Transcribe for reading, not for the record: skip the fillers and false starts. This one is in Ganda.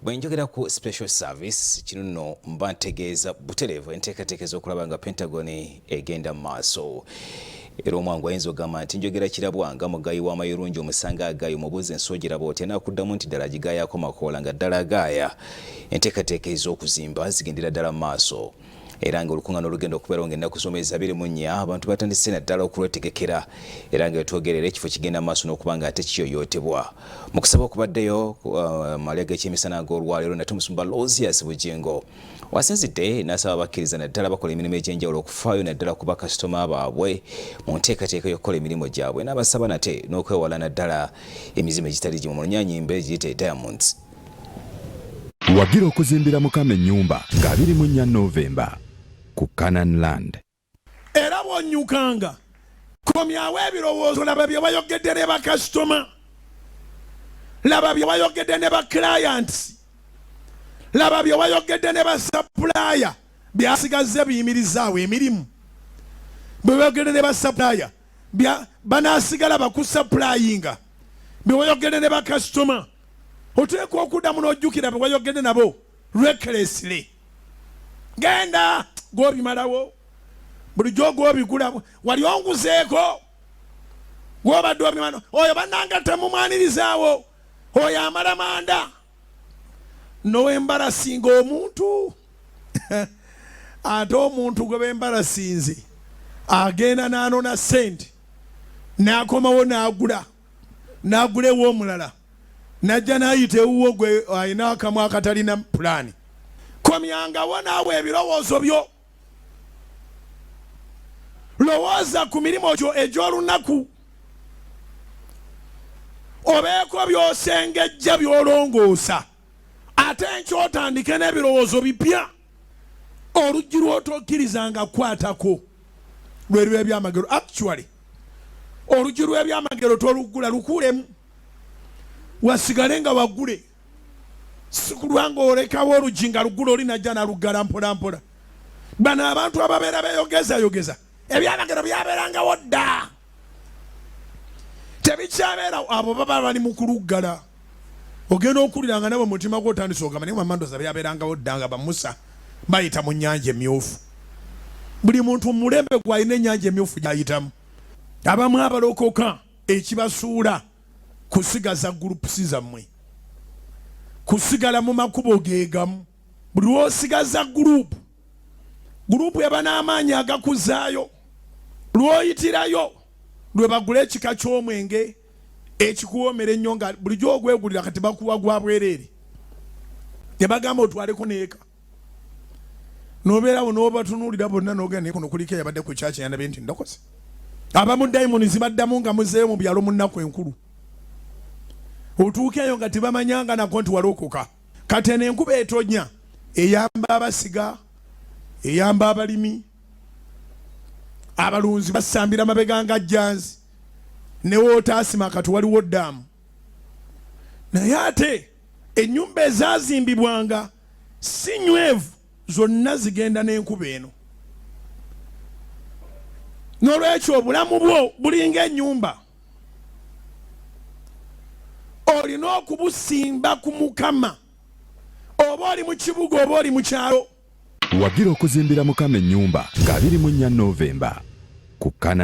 Bwenjogera ku special service kino mba ntegeeza butereevu enteekateeka ez'okulaba nga Pentagon egenda maaso. Era omwangu ayinza okugamba nti njogera kirabwanga mugayi w'amayirungi omusanga agayi omubuuzi ensoogira bw'oti anaakuddamu nti ddala gigaayako makoola nga ddala agaaya enteekateeka ez'okuzimba zigendera ddala maaso. Era nga olukuŋŋaana olugenda okubeerawo ng'ennaku z'omwezi 24 abantu batandise naddala okulwetegekera era nga twetwogerera ekifo kigenda maaso n'okuba nga ate kiyoyootebwa. Mu kusaba okubaddeyo malya g'ekyemisana ag'olwaleero nate Omusumba Lozias Bugingo wasinzidde n'asaba abakkiriza naddala bakola emirimu egy'enjawulo okufaayo naddala ku bakasitoma baabwe mu nteekateeka y'okukola emirimu gyabwe n'abasaba nate n'okwewala naddala emizimu egitali gimu mu lunyanyimbe giyite Diamonds. Wagira okuzimbira Mukama ennyumba nga 24 Novemba ku Canaan Land. Era bw'onnyukanga komyawo ebirowoozo laba bye bayogedde ne bakasitoma, laba bye bayogedde ne clients, laba bye bayogedde ne supplier byasigaze biyimirizaawo emirimu. Bwe bayogedde ne supplier banaasigala bakusupplyinga, bye bayogedde ne bakasitoma oteekwa okuddamu n'ojjukira bwe bayogedde nabo recklessly. Genda gw'obimalawo bulijjo gw'obigula wali onguzeeko gw'obadde obimala oyo bannanga temumwanirizaawo oyo amala manda n'owembalasinga omuntu ate omuntu gwe bembalasinze agenda n'anona ssente n'akomawo n'agula ew'omulala najja n'ayita ewuwo gwe alina akamu akatalina pulaani. Komyangawo naawe ebirowoozo byo, lowooza ku mirimu gyo egy'olunaku, obeeko by'osengejja by'olongoosa ate nkyotandike n'ebirowoozo bipya. Oluggi lw'otokkirizanga kukwatako lwe luba ebyamagero. Actually oluggi lw'ebyamagero toluggula lukulemu wasigale nga waggule, sikulwanga olekawo oluggi nga luggula oli najja naluggala mpola mpola. Bano abantu ababeera beeyogeza ebyamagero byabeerangawo dda, tebikyabeera abo baba bali mu kuluggala. Ogenda okuliranga nabo mutima gw'otandise ogamba naye mamandoza byabeerangawo dda nga bamusa bayita mu nnyanja emyufu. Buli muntu mulembe gwalina ennyanja emyufu gyayitamu. Abamu abalokoka ekibasuula kusigaza gurupusi zammwe, kusigala mu makubo geegamu. Buli lw'osigaza gurupu eba n'amaanyi agakuzaayo, lw'oyitirayo lwe bagula ekika ky'omwenge ekikuwoomera ennyo nga bulijjo ogwegulira kati bakuwa gwa bwereere ne bagamba otwaleko n'eka. N'obeerawo n'obatunuulira bonna n'ogenda naye kuno kuliko eyabadde ku kyaki yandabe nti ndokoze. Abamu dayimoni zibaddamu nga muzeeyo mu byalo mu nnaku enkulu. Otuukeyo nga tebamanyanga nako nti walokoka. Kati eno enkuba etonnya eyamba abasiga, eyamba abalimi, abalunzi basambira mabega nga jjanzi ne wootaasima kati waliwo ddaamu. Naye ate ennyumba ezaazimbibwanga si nywevu, zonna zigenda n'enkuba eno. N'olwekyo obulamu bwo bulinga ennyumba, olina okubusimba ku Mukama, oba oli mu kibuga oba oli mu kyalo. Wagira okuzimbira Mukama ennyumba nga 24 Novemba ku Canaan.